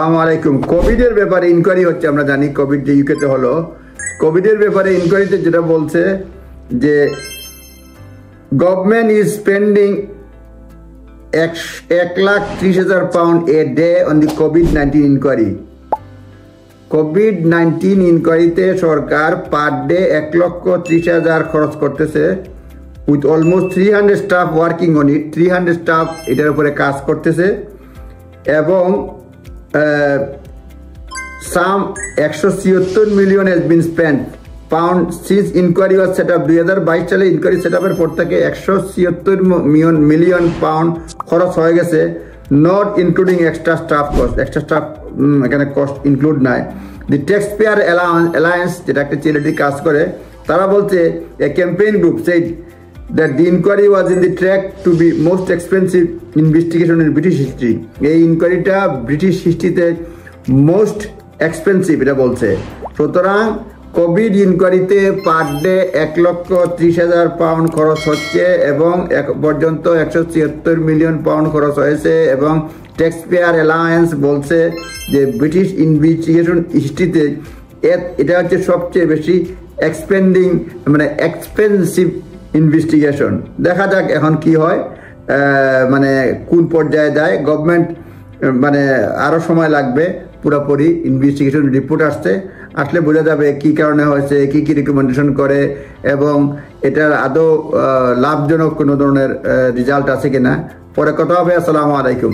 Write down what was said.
আসসালামাইকুম। কোভিডের ব্যাপারে ইনকোয়ারি হচ্ছে, আমরা জানি কোভিড যে ইউকেতে হলো, কোভিডের ব্যাপারে ইনকোয়ারিতে যেটা বলছে যে government is spending 1,30,000 pound a day on the COVID-19 inquiry. COVID-19 ইনকোয়ারিতে সরকার পার ডে 1,30,000 খরচ করতেছে, with almost 300 staff working on it. 300 staff এটার উপরে কাজ করতেছে এবং some 176 million has been spent pound since inquiry was set up। 2022 সালে ইনকোয়ারি সেট আপের পর থেকে 176 মিলিয়ন পাউন্ড খরচ হয়ে গেছে, not including extra staff cost. Extra staff এখানে কস্ট ইনক্লুড নাই। দি ট্যাক্স পেয়ার অ্যালায়েন্স, যেটা একটা চ্যারিটি কাজ করে, তারা বলছে a campaign group said that the inquiry was in the track to be most expensive investigation in British history। এই ইনকোয়ারিটা British হিস্ট্রিতে most expensive এটা বলছে। সুতরাং কোভিড ইনকোয়ারিতে পার ডে 1,30,000 পাউন্ড খরচ হচ্ছে এবং পর্যন্ত 176 মিলিয়ন পাউন্ড খরচ হয়েছে এবং ট্যাক্স পেয়ার অ্যালায়েন্স বলছে যে ব্রিটিশ ইনভেস্টিগেশন হিস্ট্রিতে এটা হচ্ছে সবচেয়ে বেশি এক্সপেন্সিভ ইনভেস্টিগেশন। দেখা যাক এখন কি হয়, মানে কোন পর্যায়ে যায় গভর্নমেন্ট, মানে আরও সময় লাগবে পুরোপুরি ইনভেস্টিগেশন রিপোর্ট আসলে বোঝা যাবে কি কারণে হয়েছে, কি কি রিকমেন্ডেশন করে এবং এটার আদৌ লাভজনক কোনো ধরনের রেজাল্ট আছে কিনা। পরে কথা হবে। আসসালামু আলাইকুম।